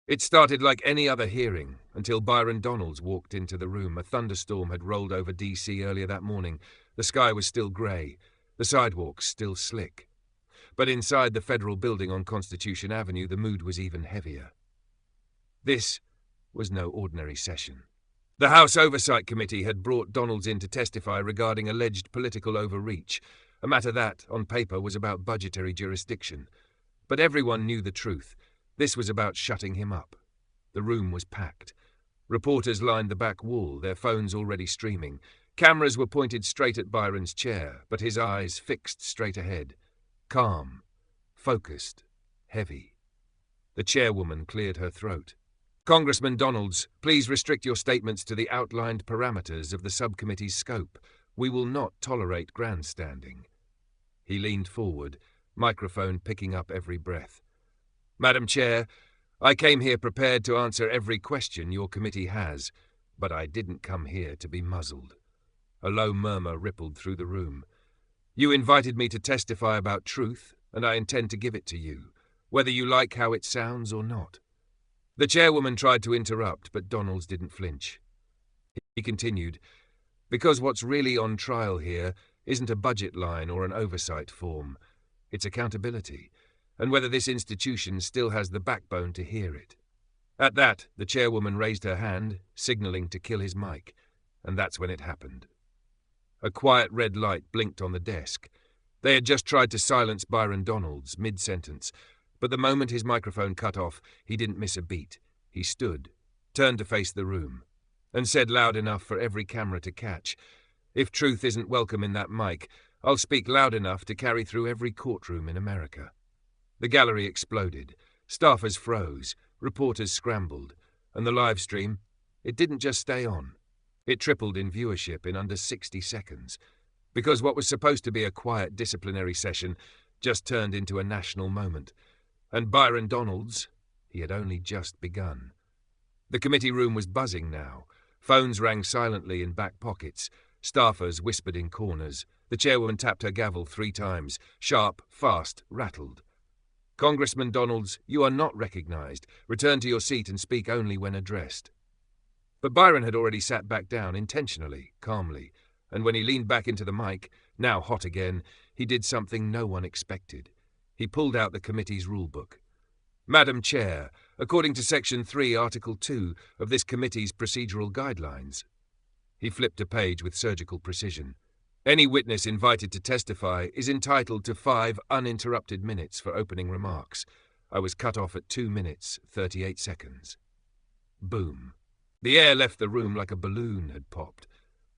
It started like any other hearing, until Byron Donalds walked into the room. A thunderstorm had rolled over D.C. earlier that morning. The sky was still grey, the sidewalks still slick. But inside the federal building on Constitution Avenue, the mood was even heavier. This was no ordinary session. The House Oversight Committee had brought Donalds in to testify regarding alleged political overreach, a matter that, on paper, was about budgetary jurisdiction. But everyone knew the truth. This was about shutting him up. The room was packed. Reporters lined the back wall, their phones already streaming. Cameras were pointed straight at Byron's chair, but his eyes fixed straight ahead. Calm, focused, heavy. The chairwoman cleared her throat. "Congressman Donalds, please restrict your statements to the outlined parameters of the subcommittee's scope. We will not tolerate grandstanding." He leaned forward, microphone picking up every breath. "Madam Chair, I came here prepared to answer every question your committee has, but I didn't come here to be muzzled." A low murmur rippled through the room. "You invited me to testify about truth, and I intend to give it to you, whether you like how it sounds or not." The chairwoman tried to interrupt, but Donalds didn't flinch. He continued, "Because what's really on trial here isn't a budget line or an oversight form. It's accountability, and whether this institution still has the backbone to hear it." At that, the chairwoman raised her hand, signaling to kill his mic, and that's when it happened. A quiet red light blinked on the desk. They had just tried to silence Byron Donalds mid-sentence, but the moment his microphone cut off, he didn't miss a beat. He stood, turned to face the room, and said loud enough for every camera to catch, "If truth isn't welcome in that mic, I'll speak loud enough to carry through every courtroom in America." The gallery exploded. Staffers froze, reporters scrambled, and the live stream, it didn't just stay on. It tripled in viewership in under 60 seconds, because what was supposed to be a quiet disciplinary session just turned into a national moment. And Byron Donalds, he had only just begun. The committee room was buzzing now. Phones rang silently in back pockets. Staffers whispered in corners. The chairwoman tapped her gavel 3 times, sharp, fast, rattled. "Congressman Donalds, you are not recognized. Return to your seat and speak only when addressed." But Byron had already sat back down intentionally, calmly, and when he leaned back into the mic, now hot again, he did something no one expected. He pulled out the committee's rulebook. "Madam Chair, according to Section 3, Article 2 of this committee's procedural guidelines." He flipped a page with surgical precision. "Any witness invited to testify is entitled to 5 uninterrupted minutes for opening remarks." I was cut off at 2 minutes, 38 seconds. Boom. The air left the room like a balloon had popped.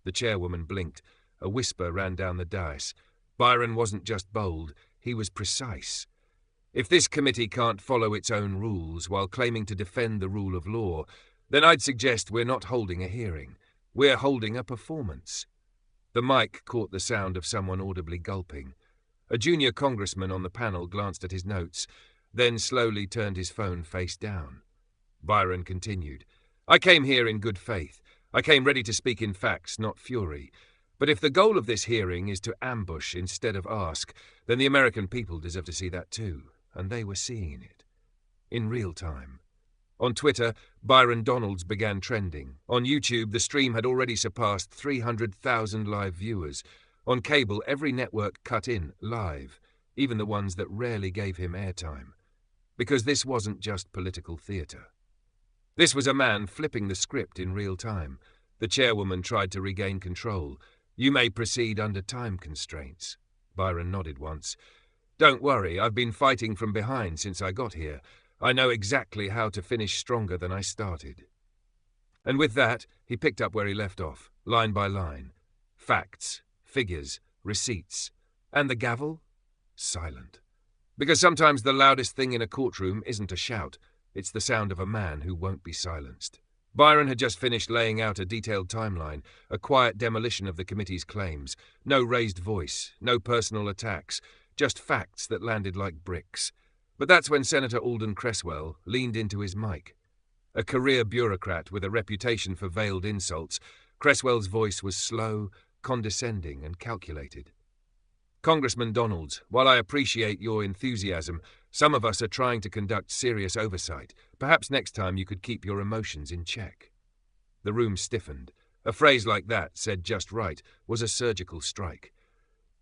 The chairwoman blinked. A whisper ran down the dais. Byron wasn't just bold, he was precise. "If this committee can't follow its own rules while claiming to defend the rule of law, then I'd suggest we're not holding a hearing. We're holding a performance." The mic caught the sound of someone audibly gulping. A junior congressman on the panel glanced at his notes, then slowly turned his phone face down. Byron continued, "I came here in good faith. I came ready to speak in facts, not fury. But if the goal of this hearing is to ambush instead of ask, then the American people deserve to see that too, and they were seeing it. In real time. On Twitter, Byron Donalds began trending. On YouTube, the stream had already surpassed 300,000 live viewers. On cable, every network cut in live, even the ones that rarely gave him airtime. Because this wasn't just political theatre. This was a man flipping the script in real time. The chairwoman tried to regain control. "You may proceed under time constraints." Byron nodded once. "Don't worry, I've been fighting from behind since I got here. I know exactly how to finish stronger than I started." And with that, he picked up where he left off, line by line. Facts, figures, receipts. And the gavel? Silent. Because sometimes the loudest thing in a courtroom isn't a shout. It's the sound of a man who won't be silenced. Byron had just finished laying out a detailed timeline, a quiet demolition of the committee's claims. No raised voice, no personal attacks, just facts that landed like bricks. But that's when Senator Alden Cresswell leaned into his mic. A career bureaucrat with a reputation for veiled insults, Cresswell's voice was slow, condescending, and calculated. "Congressman Donalds, while I appreciate your enthusiasm, Some of us are trying to conduct serious oversight. Perhaps next time you could keep your emotions in check." The room stiffened. A phrase like that, said just right, was a surgical strike.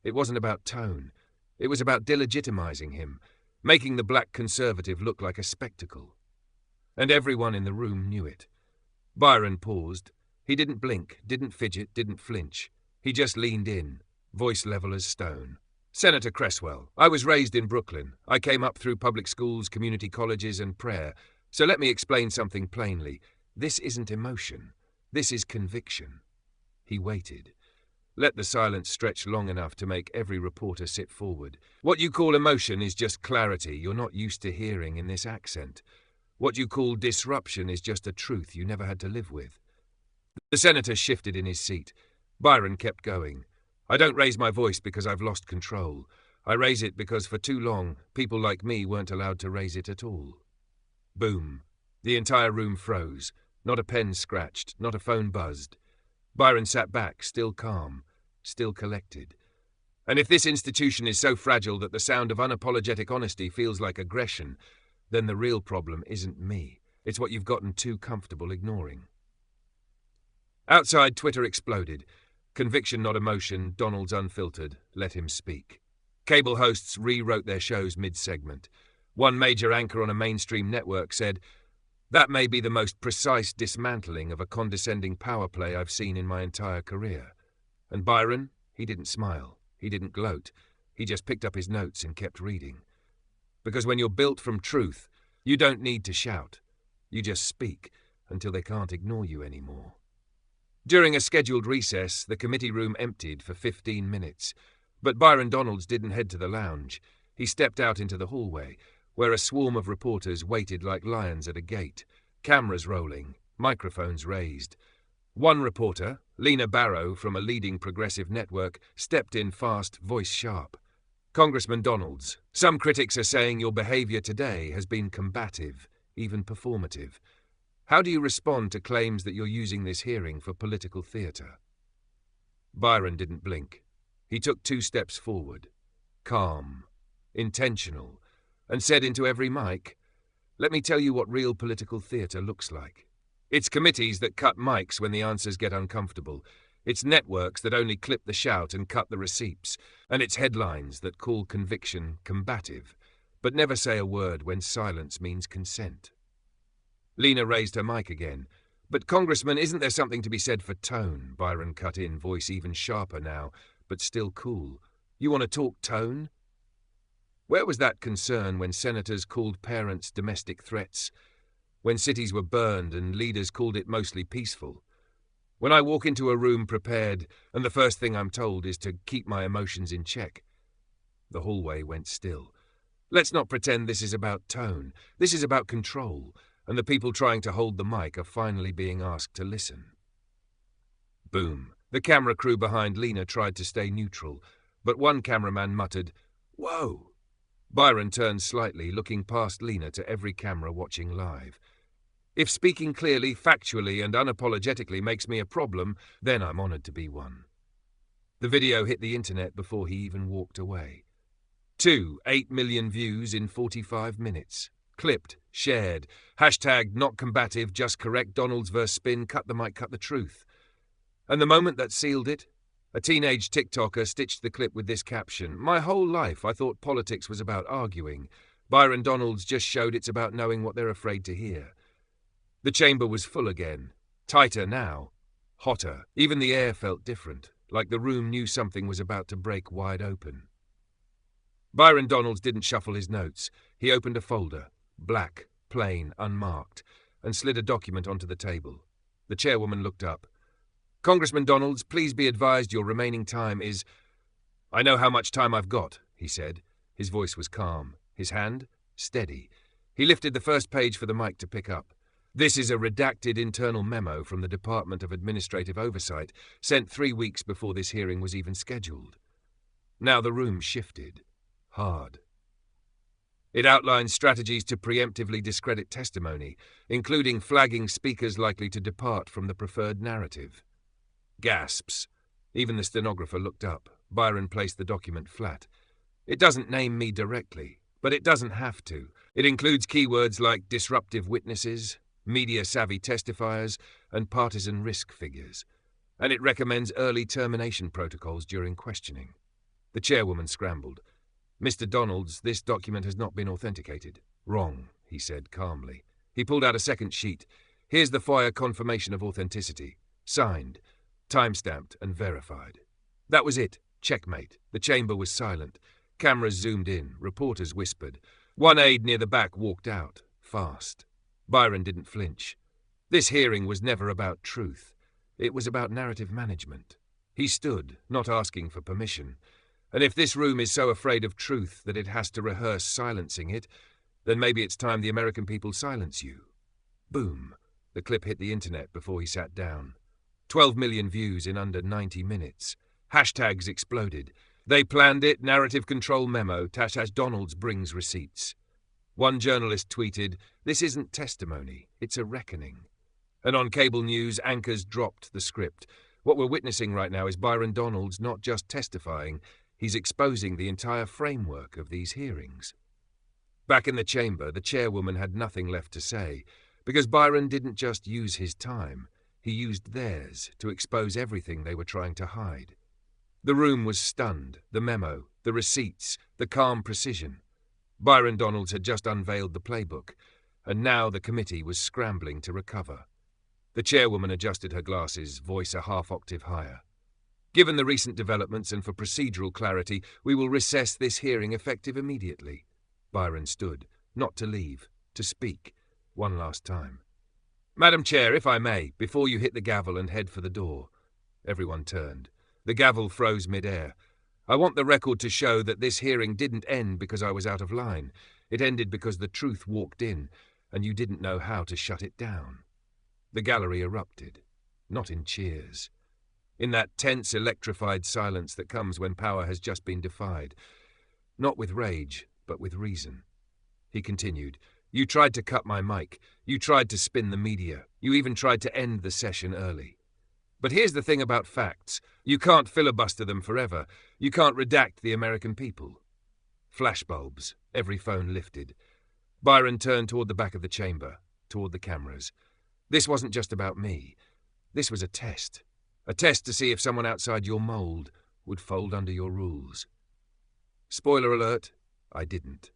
It wasn't about tone. It was about delegitimizing him, making the black conservative look like a spectacle. And everyone in the room knew it. Byron paused. He didn't blink, didn't fidget, didn't flinch. He just leaned in, voice level as stone. "Senator Cresswell, I was raised in Brooklyn. I came up through public schools, community colleges, and prayer. So let me explain something plainly. This isn't emotion. This is conviction." He waited. Let the silence stretch long enough to make every reporter sit forward. "What you call emotion is just clarity you're not used to hearing in this accent. What you call disruption is just a truth you never had to live with." The senator shifted in his seat. Byron kept going. "I don't raise my voice because I've lost control. I raise it because for too long, people like me weren't allowed to raise it at all." Boom. The entire room froze. Not a pen scratched, not a phone buzzed. Byron sat back, still calm, still collected. And if this institution is so fragile that the sound of unapologetic honesty feels like aggression, then the real problem isn't me. It's what you've gotten too comfortable ignoring. Outside, Twitter exploded. Conviction, not emotion, Donald's unfiltered, let him speak. Cable hosts rewrote their shows mid-segment. One major anchor on a mainstream network said, "That may be the most precise dismantling of a condescending power play I've seen in my entire career." And Byron, he didn't smile, he didn't gloat, he just picked up his notes and kept reading. Because when you're built from truth, you don't need to shout. You just speak until they can't ignore you anymore. During a scheduled recess, the committee room emptied for 15 minutes. But Byron Donalds didn't head to the lounge. He stepped out into the hallway, where a swarm of reporters waited like lions at a gate, cameras rolling, microphones raised. One reporter, Lena Barrow from a leading progressive network, stepped in fast, voice sharp. "Congressman Donalds, some critics are saying your behavior today has been combative, even performative. How do you respond to claims that you're using this hearing for political theatre?" Byron didn't blink. He took 2 steps forward, calm, intentional, and said into every mic, "Let me tell you what real political theatre looks like. It's committees that cut mics when the answers get uncomfortable. It's networks that only clip the shout and cut the receipts. And it's headlines that call conviction combative, but never say a word when silence means consent." Lena raised her mic again. "But Congressman, isn't there something to be said for tone?" Byron cut in, voice even sharper now, but still cool. "You want to talk tone? Where was that concern when senators called parents domestic threats? When cities were burned and leaders called it mostly peaceful? When I walk into a room prepared and the first thing I'm told is to keep my emotions in check?" The hallway went still. "Let's not pretend this is about tone. This is about control. And the people trying to hold the mic are finally being asked to listen." Boom. The camera crew behind Lena tried to stay neutral, but one cameraman muttered, "Whoa!" Byron turned slightly, looking past Lena to every camera watching live. "If speaking clearly, factually, and unapologetically makes me a problem, then I'm honored to be one." The video hit the internet before he even walked away. 8 million views in 45 minutes. Clipped, shared, hashtag not combative, just correct, Donalds versus spin, cut the mic, cut the truth. And the moment that sealed it, a teenage TikToker stitched the clip with this caption: "My whole life I thought politics was about arguing. Byron Donalds just showed it's about knowing what they're afraid to hear." The chamber was full again. Tighter now. Hotter. Even the air felt different, like the room knew something was about to break wide open. Byron Donalds didn't shuffle his notes. He opened a folder. Black, plain, unmarked, and slid a document onto the table. The chairwoman looked up. "Congressman Donalds, please be advised your remaining time is—" "I know how much time I've got," he said. His voice was calm, his hand steady. He lifted the first page for the mic to pick up. "This is a redacted internal memo from the Department of Administrative Oversight, sent 3 weeks before this hearing was even scheduled." Now the room shifted. Hard. It outlines strategies to preemptively discredit testimony, including flagging speakers likely to depart from the preferred narrative. Gasps. Even the stenographer looked up. Byron placed the document flat. "It doesn't name me directly, But it doesn't have to. It includes keywords like disruptive witnesses, media-savvy testifiers, and partisan risk figures. And it recommends early termination protocols during questioning. The chairwoman scrambled. "Mr. Donalds, this document has not been authenticated." "Wrong," he said calmly. He pulled out a second sheet. "Here's the FOIA confirmation of authenticity. Signed, time-stamped, and verified." That was it. Checkmate. The chamber was silent. Cameras zoomed in. Reporters whispered. One aide near the back walked out, fast. Byron didn't flinch. This hearing was never about truth. It was about narrative management. He stood, not asking for permission. And if this room is so afraid of truth that it has to rehearse silencing it, then maybe it's time the American people silence you. Boom. The clip hit the internet before he sat down. 12 million views in under 90 minutes. Hashtags exploded. "They planned it, narrative control memo, # Donalds brings receipts." One journalist tweeted, "This isn't testimony, it's a reckoning." And on cable news, anchors dropped the script. What we're witnessing right now is Byron Donalds not just testifying, he's exposing the entire framework of these hearings. Back in the chamber, the chairwoman had nothing left to say, because Byron didn't just use his time, he used theirs to expose everything they were trying to hide. The room was stunned, the memo, the receipts, the calm precision. Byron Donalds had just unveiled the playbook, and now the committee was scrambling to recover. The chairwoman adjusted her glasses, voice a half-octave higher. "Given the recent developments and for procedural clarity, we will recess this hearing effective immediately." Byron stood, not to leave, to speak, one last time. "Madam Chair, if I may, before you hit the gavel and head for the door." Everyone turned. The gavel froze mid-air. "I want the record to show that this hearing didn't end because I was out of line. It ended because the truth walked in, and you didn't know how to shut it down." The gallery erupted, not in cheers. In that tense, electrified silence that comes when power has just been defied. Not with rage, but with reason. He continued, "You tried to cut my mic. You tried to spin the media. You even tried to end the session early. But here's the thing about facts. You can't filibuster them forever. You can't redact the American people." Flashbulbs, every phone lifted. Byron turned toward the back of the chamber, toward the cameras. "This wasn't just about me. This was a test. A test to see if someone outside your mold would fold under your rules. Spoiler alert, I didn't."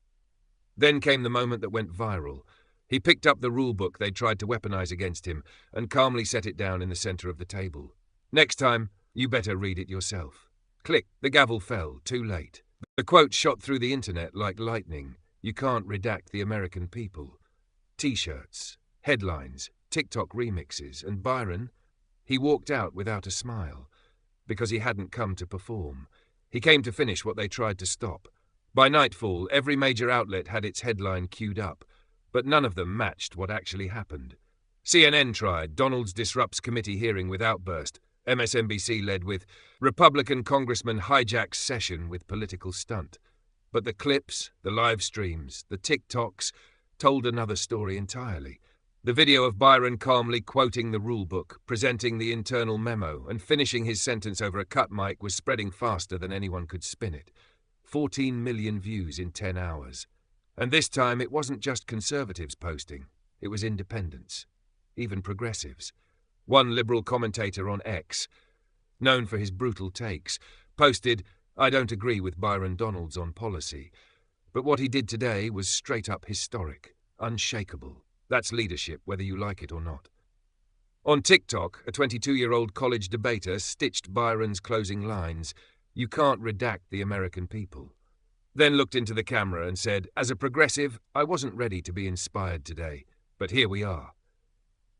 Then came the moment that went viral. He picked up the rulebook they'd tried to weaponize against him and calmly set it down in the center of the table. "Next time, you better read it yourself." Click, the gavel fell, too late. The quote shot through the internet like lightning. "You can't redact the American people." T-shirts, headlines, TikTok remixes, and Byron, he walked out without a smile, because he hadn't come to perform. He came to finish what they tried to stop. By nightfall, every major outlet had its headline queued up, but none of them matched what actually happened. CNN tried, "Donalds disrupts committee hearing with outburst." MSNBC led with, "Republican congressman hijacks session with political stunt." But the clips, the live streams, the TikToks told another story entirely. The video of Byron calmly quoting the rulebook, presenting the internal memo, and finishing his sentence over a cut mic was spreading faster than anyone could spin it. 14 million views in 10 hours. And this time it wasn't just conservatives posting, it was independents, even progressives. One liberal commentator on X, known for his brutal takes, posted, "I don't agree with Byron Donalds on policy, but what he did today was straight up historic, unshakable. That's leadership, whether you like it or not." On TikTok, a 22-year-old college debater stitched Byron's closing lines, "You can't redact the American people." Then looked into the camera and said, "As a progressive, I wasn't ready to be inspired today, but here we are."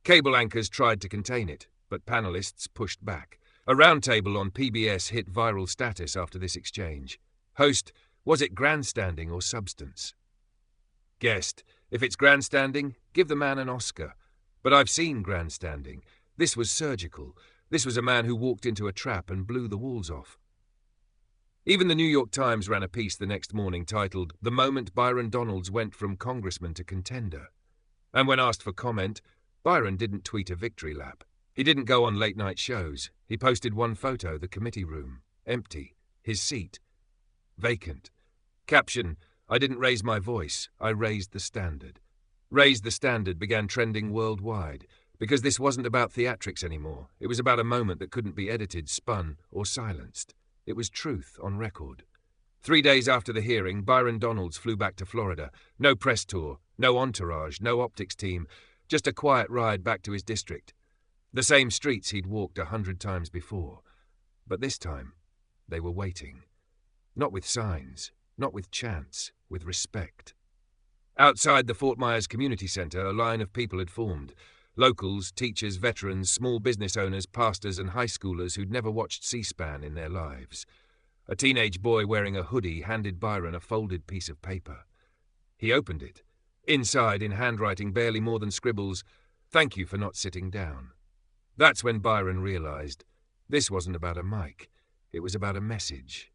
Cable anchors tried to contain it, but panelists pushed back. A roundtable on PBS hit viral status after this exchange. Host, "Was it grandstanding or substance?" Guest, "If it's grandstanding, give the man an Oscar. But I've seen grandstanding. This was surgical. This was a man who walked into a trap and blew the walls off." Even the New York Times ran a piece the next morning titled, "The Moment Byron Donalds Went from Congressman to Contender." And when asked for comment, Byron didn't tweet a victory lap. He didn't go on late-night shows. He posted one photo, the committee room, empty, his seat, vacant. Caption, I didn't raise my voice, I raised the standard. Raised the Standard began trending worldwide, because this wasn't about theatrics anymore. It was about a moment that couldn't be edited, spun, or silenced. It was truth on record. 3 days after the hearing, Byron Donalds flew back to Florida. No press tour, no entourage, no optics team, just a quiet ride back to his district. The same streets he'd walked 100 times before. But this time, they were waiting. Not with signs, not with chants, with respect. Outside the Fort Myers Community Center, a line of people had formed. Locals, teachers, veterans, small business owners, pastors, and high schoolers who'd never watched C-SPAN in their lives. A teenage boy wearing a hoodie handed Byron a folded piece of paper. He opened it. Inside, in handwriting barely more than scribbles, "Thank you for not sitting down." That's when Byron realized this wasn't about a mic. It was about a message.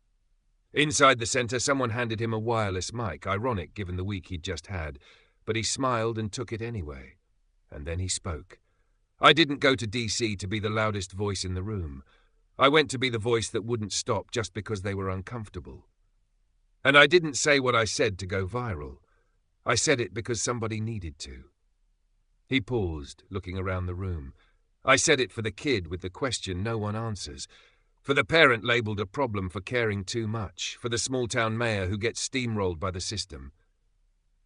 Inside the center, someone handed him a wireless mic, ironic given the week he'd just had, but he smiled and took it anyway. And then he spoke. "I didn't go to DC to be the loudest voice in the room. I went to be the voice that wouldn't stop just because they were uncomfortable. And I didn't say what I said to go viral. I said it because somebody needed to." He paused, looking around the room. "I said it for the kid with the question no one answers. For the parent labelled a problem for caring too much, for the small-town mayor who gets steamrolled by the system."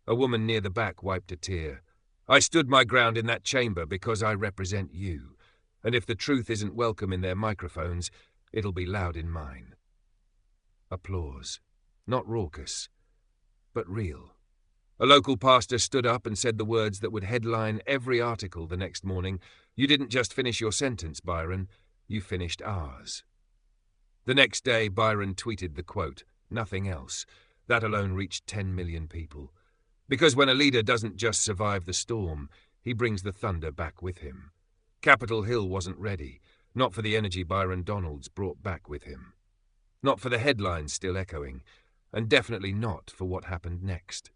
A woman near the back wiped a tear. "I stood my ground in that chamber because I represent you, and if the truth isn't welcome in their microphones, it'll be loud in mine." Applause. Not raucous, but real. A local pastor stood up and said the words that would headline every article the next morning. "You didn't just finish your sentence, Byron. You finished ours." The next day, Byron tweeted the quote, "Nothing else." That alone reached 10 million people. Because when a leader doesn't just survive the storm, he brings the thunder back with him. Capitol Hill wasn't ready, not for the energy Byron Donalds brought back with him. Not for the headlines still echoing, and definitely not for what happened next.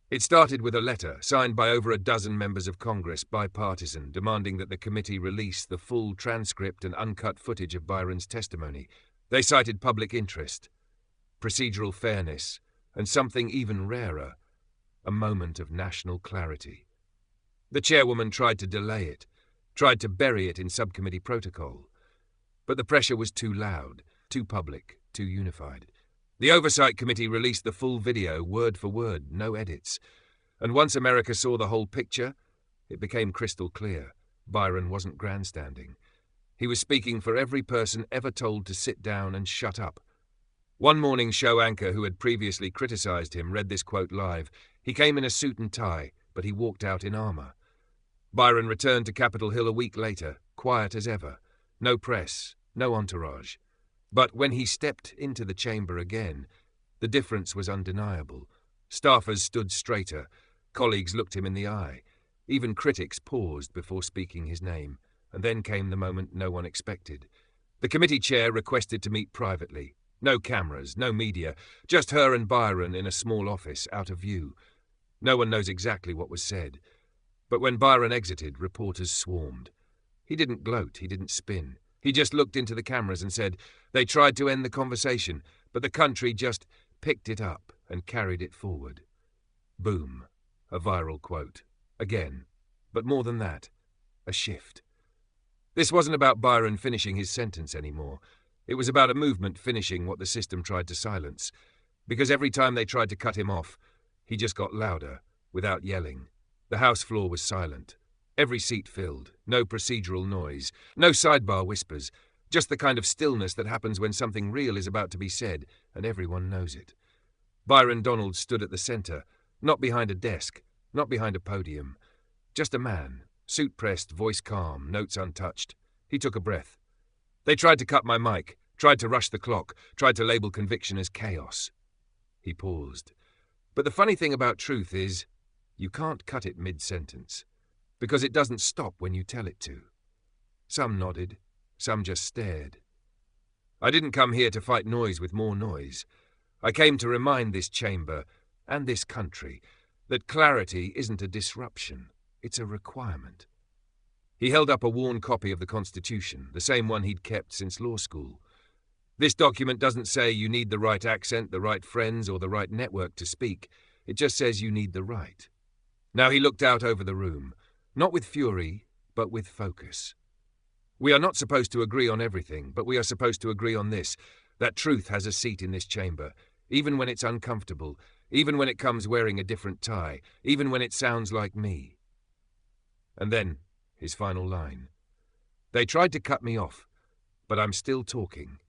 It started with a letter signed by over a dozen members of Congress, bipartisan, demanding that the committee release the full transcript and uncut footage of Byron's testimony. They cited public interest, procedural fairness, and something even rarer, a moment of national clarity. The chairwoman tried to delay it, tried to bury it in subcommittee protocol. But the pressure was too loud, too public, too unified. The Oversight Committee released the full video, word for word, no edits. And once America saw the whole picture, it became crystal clear. Byron wasn't grandstanding. He was speaking for every person ever told to sit down and shut up. One morning show anchor who had previously criticized him read this quote live. He came in a suit and tie, but he walked out in armor. Byron returned to Capitol Hill a week later, quiet as ever. No press, no entourage. But when he stepped into the chamber again, the difference was undeniable. Staffers stood straighter. Colleagues looked him in the eye. Even critics paused before speaking his name. And then came the moment no one expected. The committee chair requested to meet privately. No cameras, no media, just her and Byron in a small office, out of view. No one knows exactly what was said. But when Byron exited, reporters swarmed. He didn't gloat, he didn't spin. He just looked into the cameras and said, "They tried to end the conversation, but the country just picked it up and carried it forward." Boom. A viral quote. Again. But more than that. A shift. This wasn't about Byron finishing his sentence anymore. It was about a movement finishing what the system tried to silence. Because every time they tried to cut him off, he just got louder, without yelling. The House floor was silent. Every seat filled, no procedural noise, no sidebar whispers, just the kind of stillness that happens when something real is about to be said, and everyone knows it. Byron Donalds stood at the center, not behind a desk, not behind a podium. Just a man, suit pressed, voice calm, notes untouched. He took a breath. "They tried to cut my mic, tried to rush the clock, tried to label conviction as chaos." He paused. But the funny thing about truth is, you can't cut it mid-sentence. Because it doesn't stop when you tell it to. Some nodded, some just stared. "I didn't come here to fight noise with more noise. I came to remind this chamber, and this country, that clarity isn't a disruption, it's a requirement." He held up a worn copy of the Constitution, the same one he'd kept since law school. This document doesn't say you need the right accent, the right friends, or the right network to speak. It just says you need the right. Now he looked out over the room, not with fury, but with focus. We are not supposed to agree on everything, but we are supposed to agree on this, that truth has a seat in this chamber, even when it's uncomfortable, even when it comes wearing a different tie, even when it sounds like me. And then, his final line. They tried to cut me off, but I'm still talking.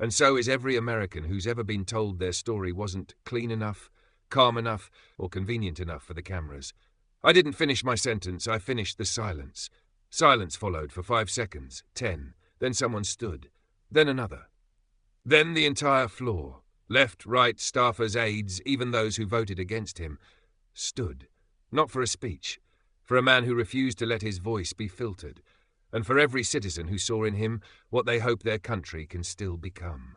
And so is every American who's ever been told their story wasn't clean enough, calm enough, or convenient enough for the cameras. I didn't finish my sentence, I finished the silence. Silence followed for 5 seconds, 10, then someone stood, then another. Then the entire floor, left, right, staffers, aides, even those who voted against him, stood, not for a speech, for a man who refused to let his voice be filtered, and for every citizen who saw in him what they hope their country can still become.